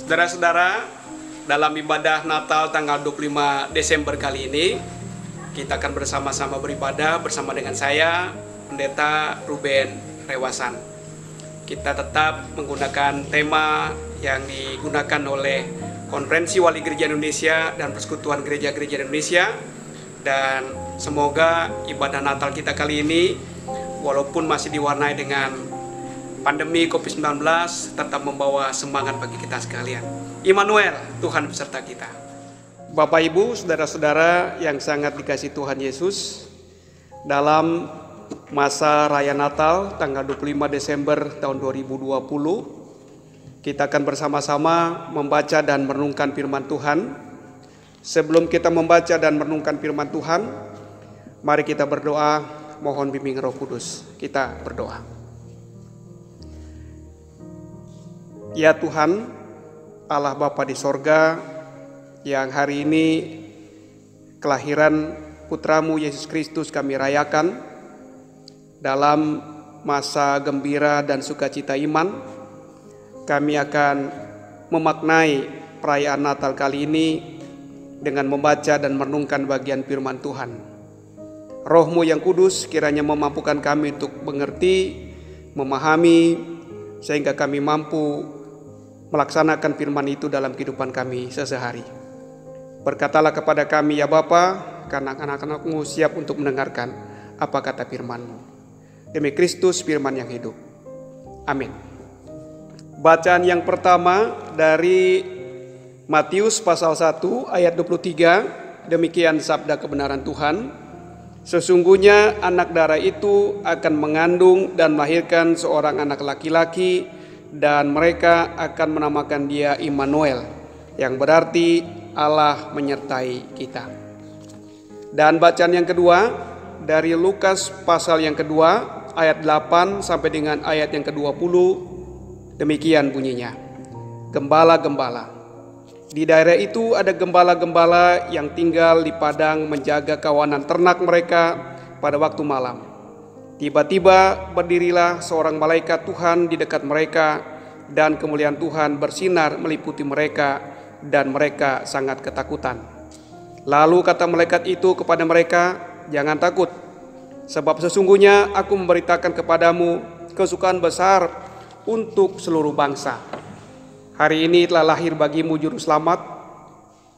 Saudara-saudara, dalam ibadah Natal tanggal 25 Desember kali ini, kita akan bersama-sama beribadah bersama dengan saya, Pendeta Ruben Rewasan. Kita tetap menggunakan tema yang digunakan oleh Konferensi Wali Gereja Indonesia dan Persekutuan Gereja-Gereja Indonesia. Dan semoga ibadah Natal kita kali ini, walaupun masih diwarnai dengan pandemi COVID-19, tetap membawa semangat bagi kita sekalian. Immanuel, Tuhan beserta kita. Bapak Ibu, saudara-saudara yang sangat dikasihi Tuhan Yesus, dalam masa Raya Natal tanggal 25 Desember tahun 2020, kita akan bersama-sama membaca dan merenungkan firman Tuhan. Sebelum kita membaca dan merenungkan firman Tuhan, mari kita berdoa, mohon bimbing Roh Kudus. Kita berdoa. Ya Tuhan, Allah Bapa di sorga, yang hari ini kelahiran Putramu Yesus Kristus kami rayakan dalam masa gembira dan sukacita iman, kami akan memaknai perayaan Natal kali ini dengan membaca dan merenungkan bagian firman Tuhan. Roh-Mu yang kudus kiranya memampukan kami untuk mengerti, memahami, sehingga kami mampu melaksanakan firman itu dalam kehidupan kami sehari-hari. Berkatalah kepada kami ya Bapa, karena anak-anak-Mu siap untuk mendengarkan apa kata firman-Mu. Demi Kristus firman yang hidup. Amin. Bacaan yang pertama dari Matius pasal 1 ayat 23, demikian sabda kebenaran Tuhan. Sesungguhnya anak darah itu akan mengandung dan melahirkan seorang anak laki-laki, dan mereka akan menamakan dia Immanuel, yang berarti Allah menyertai kita. Dan bacaan yang kedua dari Lukas pasal yang kedua ayat 8 sampai dengan ayat yang ke-20, demikian bunyinya. Gembala-gembala. Di daerah itu ada gembala-gembala yang tinggal di padang menjaga kawanan ternak mereka pada waktu malam. Tiba-tiba berdirilah seorang malaikat Tuhan di dekat mereka, dan kemuliaan Tuhan bersinar meliputi mereka, dan mereka sangat ketakutan. Lalu kata malaikat itu kepada mereka, "Jangan takut, sebab sesungguhnya aku memberitakan kepadamu kesukaan besar untuk seluruh bangsa. Hari ini telah lahir bagimu juru selamat,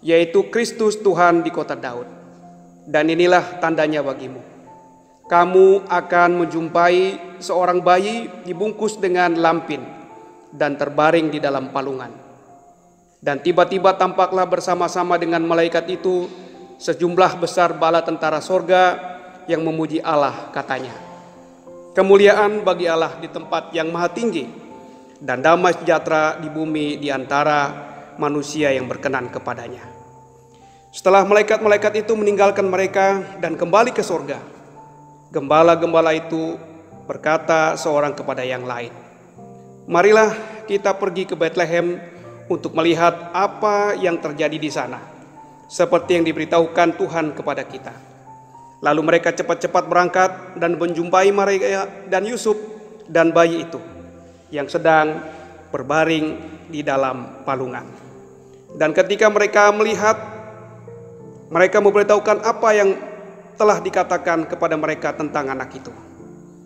yaitu Kristus Tuhan di kota Daud. Dan inilah tandanya bagimu. Kamu akan menjumpai seorang bayi dibungkus dengan lampin dan terbaring di dalam palungan. Dan tiba-tiba tampaklah bersama-sama dengan malaikat itu sejumlah besar bala tentara sorga yang memuji Allah, katanya, kemuliaan bagi Allah di tempat yang maha tinggi, dan damai sejahtera di bumi di antara manusia yang berkenan kepadanya." Setelah malaikat-malaikat itu meninggalkan mereka dan kembali ke sorga, gembala-gembala itu berkata seorang kepada yang lain, "Marilah kita pergi ke Bethlehem untuk melihat apa yang terjadi di sana, seperti yang diberitahukan Tuhan kepada kita." Lalu mereka cepat-cepat berangkat dan menjumpai Maria dan Yusuf dan bayi itu yang sedang berbaring di dalam palungan. Dan ketika mereka melihat, mereka memberitahukan apa yang telah dikatakan kepada mereka tentang anak itu.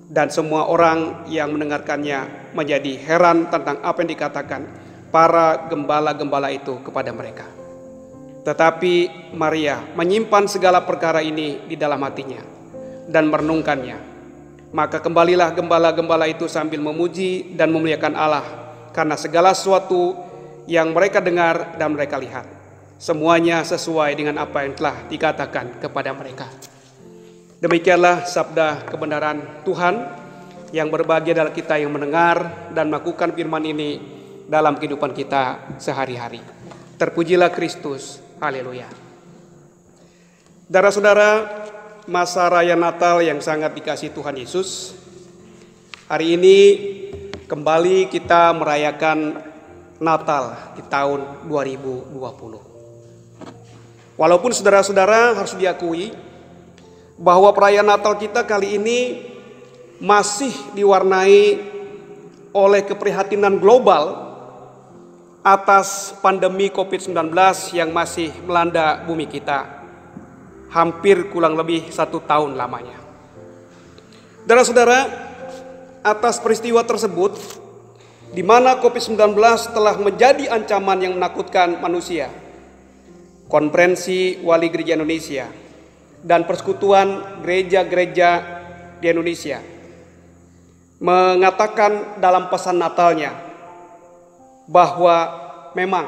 Dan semua orang yang mendengarkannya menjadi heran tentang apa yang dikatakan para gembala-gembala itu kepada mereka. Tetapi Maria menyimpan segala perkara ini di dalam hatinya dan merenungkannya. Maka kembalilah gembala-gembala itu sambil memuji dan memuliakan Allah karena segala sesuatu yang mereka dengar dan mereka lihat. Semuanya sesuai dengan apa yang telah dikatakan kepada mereka. Demikianlah sabda kebenaran Tuhan, yang berbahagia adalah kita yang mendengar dan melakukan firman ini dalam kehidupan kita sehari-hari. Terpujilah Kristus, haleluya. Saudara-saudara, masa Raya Natal yang sangat dikasihi Tuhan Yesus, hari ini kembali kita merayakan Natal di tahun 2020. Walaupun saudara-saudara harus diakui bahwa perayaan Natal kita kali ini masih diwarnai oleh keprihatinan global atas pandemi COVID-19 yang masih melanda bumi kita. Hampir kurang lebih 1 tahun lamanya. Saudara-saudara, atas peristiwa tersebut, di mana COVID-19 telah menjadi ancaman yang menakutkan manusia, Konferensi Wali Gereja Indonesia dan Persekutuan Gereja-Gereja di Indonesia mengatakan dalam pesan Natalnya bahwa memang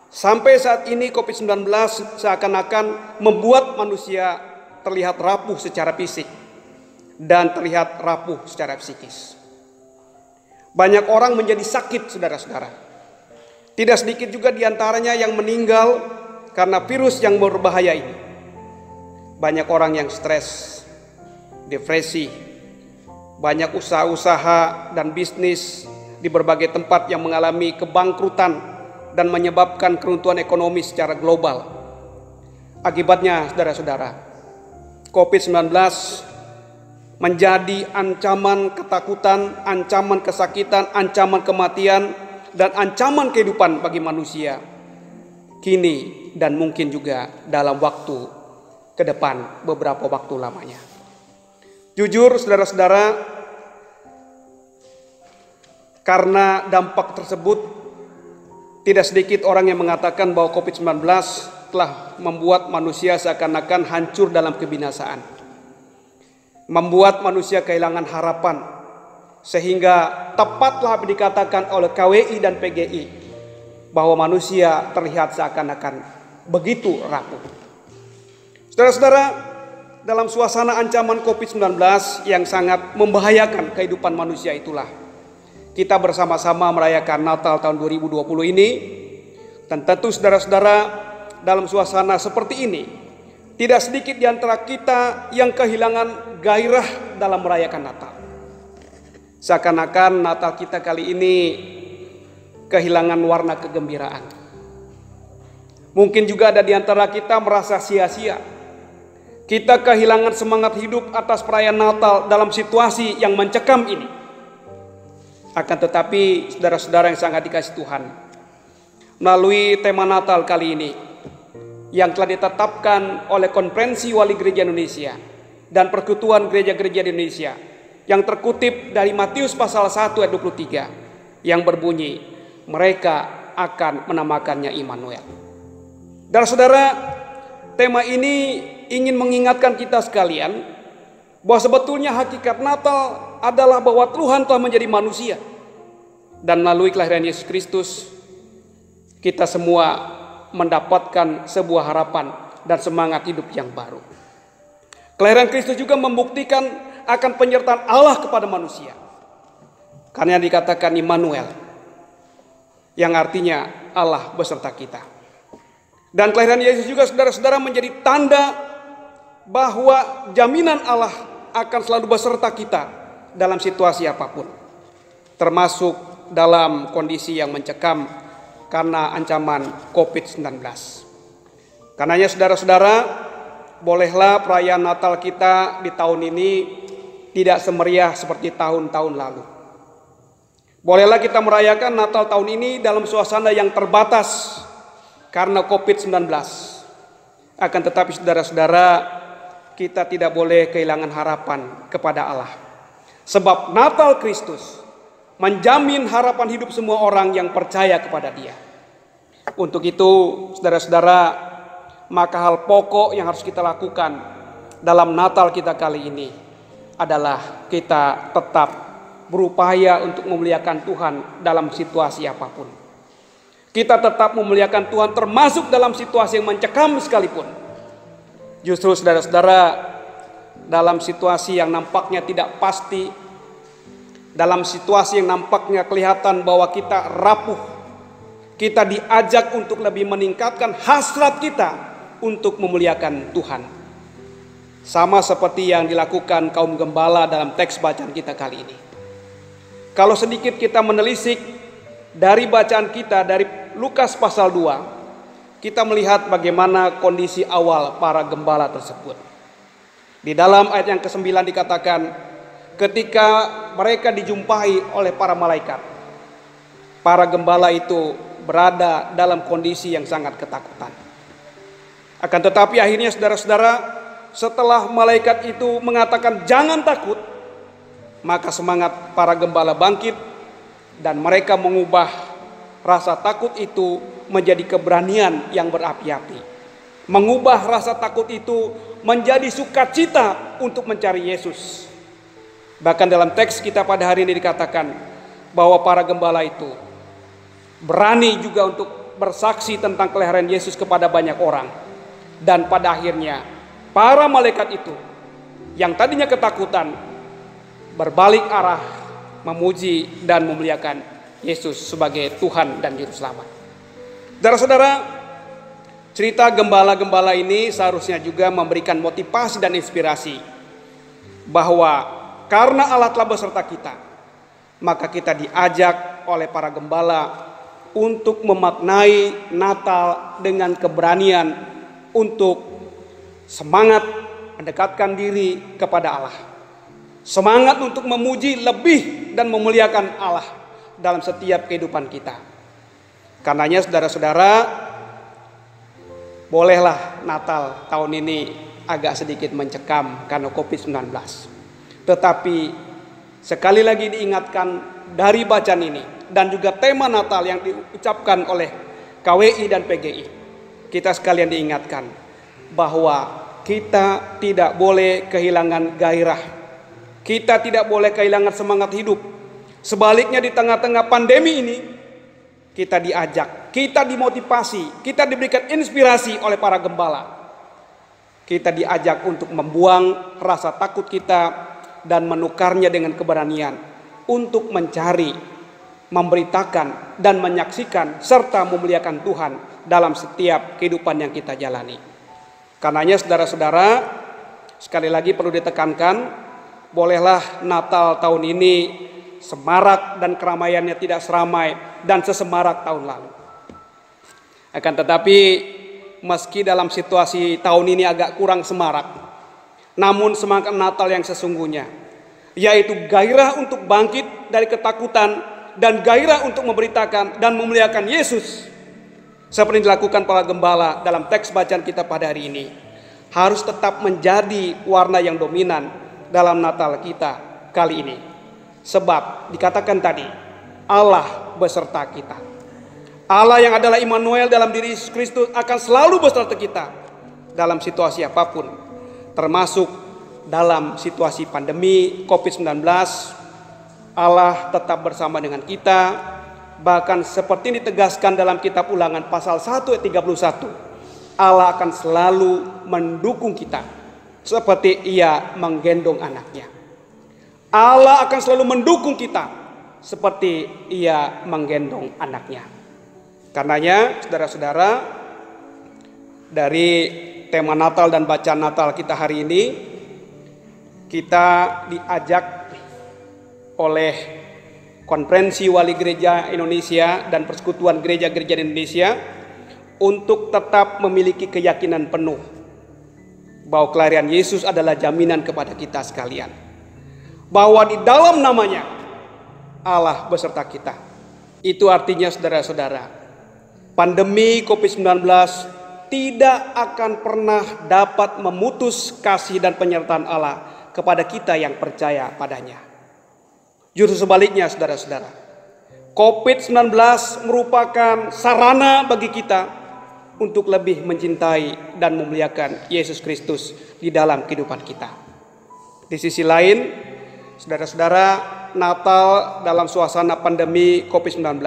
sampai saat ini COVID-19 seakan-akan membuat manusia terlihat rapuh secara fisik dan terlihat rapuh secara psikis. Banyak orang menjadi sakit, saudara-saudara. Tidak sedikit juga diantaranya yang meninggal karena virus yang berbahaya ini. Banyak orang yang stres, depresi, banyak usaha-usaha dan bisnis di berbagai tempat yang mengalami kebangkrutan dan menyebabkan keruntuhan ekonomi secara global. Akibatnya, saudara-saudara, COVID-19 menjadi ancaman ketakutan, ancaman kesakitan, ancaman kematian, dan ancaman kehidupan bagi manusia kini dan mungkin juga dalam waktu ke depan, beberapa waktu lamanya. Jujur, saudara-saudara, karena dampak tersebut, tidak sedikit orang yang mengatakan bahwa COVID-19 telah membuat manusia seakan-akan hancur dalam kebinasaan, membuat manusia kehilangan harapan, sehingga tepatlah dikatakan oleh KWI dan PGI bahwa manusia terlihat seakan-akan begitu rapuh. Saudara-saudara, dalam suasana ancaman COVID-19 yang sangat membahayakan kehidupan manusia itulah kita bersama-sama merayakan Natal tahun 2020 ini. Dan tentu saudara-saudara, dalam suasana seperti ini tidak sedikit di antara kita yang kehilangan gairah dalam merayakan Natal. Seakan-akan Natal kita kali ini kehilangan warna kegembiraan. Mungkin juga ada di antara kita merasa sia-sia. Kita kehilangan semangat hidup atas perayaan Natal dalam situasi yang mencekam ini. Akan tetapi, saudara-saudara yang sangat dikasihi Tuhan, melalui tema Natal kali ini yang telah ditetapkan oleh Konferensi Wali Gereja Indonesia dan Persekutuan Gereja-Gereja di Indonesia, yang terkutip dari Matius pasal 1 ayat 23 yang berbunyi, mereka akan menamakannya Immanuel. Saudara-saudara, tema ini ingin mengingatkan kita sekalian bahwa sebetulnya hakikat Natal adalah bahwa Tuhan telah menjadi manusia, dan melalui kelahiran Yesus Kristus kita semua mendapatkan sebuah harapan dan semangat hidup yang baru. Kelahiran Kristus juga membuktikan akan penyertaan Allah kepada manusia, karena dikatakan Immanuel, yang artinya Allah beserta kita. Dan kelahiran Yesus juga, saudara-saudara, menjadi tanda bahwa jaminan Allah akan selalu beserta kita dalam situasi apapun, termasuk dalam kondisi yang mencekam karena ancaman COVID-19. Karenanya, saudara-saudara, bolehlah perayaan Natal kita di tahun ini tidak semeriah seperti tahun-tahun lalu. Bolehlah kita merayakan Natal tahun ini dalam suasana yang terbatas karena COVID-19. Akan tetapi, saudara-saudara, kita tidak boleh kehilangan harapan kepada Allah. Sebab Natal Kristus menjamin harapan hidup semua orang yang percaya kepada Dia. Untuk itu, saudara-saudara, maka hal pokok yang harus kita lakukan dalam Natal kita kali ini adalah kita tetap berupaya untuk memuliakan Tuhan dalam situasi apapun. Kita tetap memuliakan Tuhan termasuk dalam situasi yang mencekam sekalipun. Justru saudara-saudara, dalam situasi yang nampaknya tidak pasti, dalam situasi yang nampaknya kelihatan bahwa kita rapuh, kita diajak untuk lebih meningkatkan hasrat kita untuk memuliakan Tuhan. Sama seperti yang dilakukan kaum gembala dalam teks bacaan kita kali ini. Kalau sedikit kita menelisik dari bacaan kita dari Lukas pasal 2, kita melihat bagaimana kondisi awal para gembala tersebut. Di dalam ayat yang ke-9 dikatakan, ketika mereka dijumpai oleh para malaikat, para gembala itu berada dalam kondisi yang sangat ketakutan. Akan tetapi akhirnya saudara-saudara, setelah malaikat itu mengatakan jangan takut, maka semangat para gembala bangkit dan mereka mengubah rasa takut itu menjadi keberanian yang berapi-api. Mengubah rasa takut itu menjadi sukacita untuk mencari Yesus. Bahkan dalam teks kita pada hari ini dikatakan bahwa para gembala itu berani juga untuk bersaksi tentang kelahiran Yesus kepada banyak orang. Dan pada akhirnya para malaikat itu yang tadinya ketakutan berbalik arah memuji dan memuliakan Yesus sebagai Tuhan dan Juru Selamat. Saudara-saudara, cerita gembala-gembala ini seharusnya juga memberikan motivasi dan inspirasi bahwa karena Allah telah beserta kita, maka kita diajak oleh para gembala untuk memaknai Natal dengan keberanian untuk semangat mendekatkan diri kepada Allah. Semangat untuk memuji lebih dan memuliakan Allah dalam setiap kehidupan kita. Karenanya saudara-saudara, bolehlah Natal tahun ini agak sedikit mencekam karena COVID-19. Tetapi sekali lagi diingatkan dari bacaan ini dan juga tema Natal yang diucapkan oleh KWI dan PGI. Kita sekalian diingatkan bahwa kita tidak boleh kehilangan gairah. Kita tidak boleh kehilangan semangat hidup. Sebaliknya di tengah-tengah pandemi ini, kita diajak, kita dimotivasi, kita diberikan inspirasi oleh para gembala. Kita diajak untuk membuang rasa takut kita dan menukarnya dengan keberanian untuk mencari, memberitakan, dan menyaksikan serta memuliakan Tuhan dalam setiap kehidupan yang kita jalani. Karenanya saudara-saudara, sekali lagi perlu ditekankan, bolehlah Natal tahun ini semarak dan keramaiannya tidak seramai dan sesemarak tahun lalu. Akan tetapi meski dalam situasi tahun ini agak kurang semarak, namun semangat Natal yang sesungguhnya, yaitu gairah untuk bangkit dari ketakutan dan gairah untuk memberitakan dan memuliakan Yesus, seperti dilakukan para gembala dalam teks bacaan kita pada hari ini, harus tetap menjadi warna yang dominan dalam Natal kita kali ini. Sebab dikatakan tadi, Allah beserta kita. Allah yang adalah Immanuel dalam diri Yesus Kristus akan selalu beserta kita dalam situasi apapun, termasuk dalam situasi pandemi COVID-19. Allah tetap bersama dengan kita. Bahkan seperti ditegaskan dalam kitab Ulangan pasal 1 ayat 31, Allah akan selalu mendukung kita seperti Ia menggendong anaknya. Allah akan selalu mendukung kita seperti Ia menggendong anaknya. Karenanya saudara-saudara, dari tema Natal dan bacaan Natal kita hari ini, kita diajak oleh Konferensi Wali Gereja Indonesia dan Persekutuan Gereja-Gereja Indonesia untuk tetap memiliki keyakinan penuh bahwa kelahiran Yesus adalah jaminan kepada kita sekalian, bahwa di dalam namanya Allah beserta kita. Itu artinya saudara-saudara, pandemi COVID-19 tidak akan pernah dapat memutus kasih dan penyertaan Allah kepada kita yang percaya padanya. Justru sebaliknya saudara-saudara, COVID-19 merupakan sarana bagi kita untuk lebih mencintai dan memuliakan Yesus Kristus di dalam kehidupan kita. Di sisi lain, saudara-saudara, Natal dalam suasana pandemi COVID-19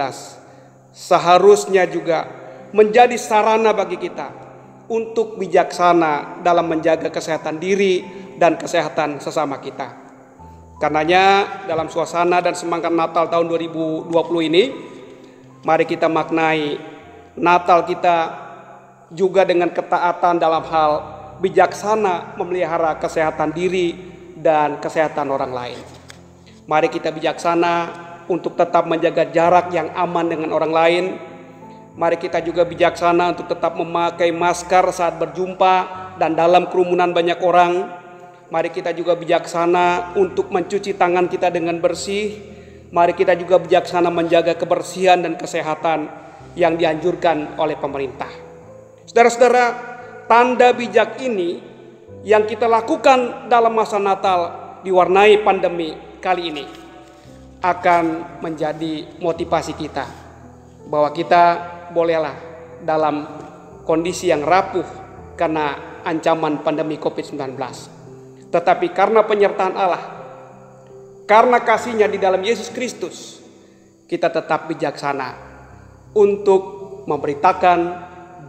seharusnya juga menjadi sarana bagi kita untuk bijaksana dalam menjaga kesehatan diri dan kesehatan sesama kita. Karenanya dalam suasana dan semangat Natal tahun 2020 ini, mari kita maknai Natal kita juga dengan ketaatan dalam hal bijaksana memelihara kesehatan diri dan kesehatan orang lain. Mari kita bijaksana untuk tetap menjaga jarak yang aman dengan orang lain. Mari kita juga bijaksana untuk tetap memakai masker saat berjumpa dan dalam kerumunan banyak orang. Mari kita juga bijaksana untuk mencuci tangan kita dengan bersih. Mari kita juga bijaksana menjaga kebersihan dan kesehatan yang dianjurkan oleh pemerintah. Saudara-saudara, tanda bijak ini yang kita lakukan dalam masa Natal diwarnai pandemi kali ini akan menjadi motivasi kita bahwa kita bolehlah dalam kondisi yang rapuh karena ancaman pandemi COVID-19. Tetapi karena penyertaan Allah, karena kasih-Nya di dalam Yesus Kristus, kita tetap bijaksana untuk memberitakan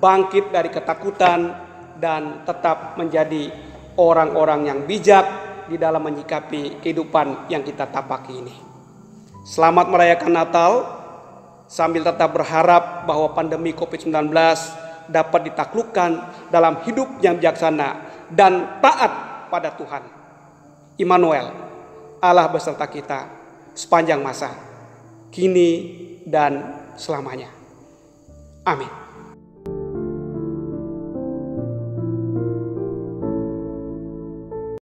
bangkit dari ketakutan dan tetap menjadi orang-orang yang bijak di dalam menyikapi kehidupan yang kita tapaki ini. Selamat merayakan Natal sambil tetap berharap bahwa pandemi COVID-19 dapat ditaklukkan dalam hidup yang bijaksana dan taat pada Tuhan. Immanuel, Allah beserta kita sepanjang masa, kini dan selamanya. Amin.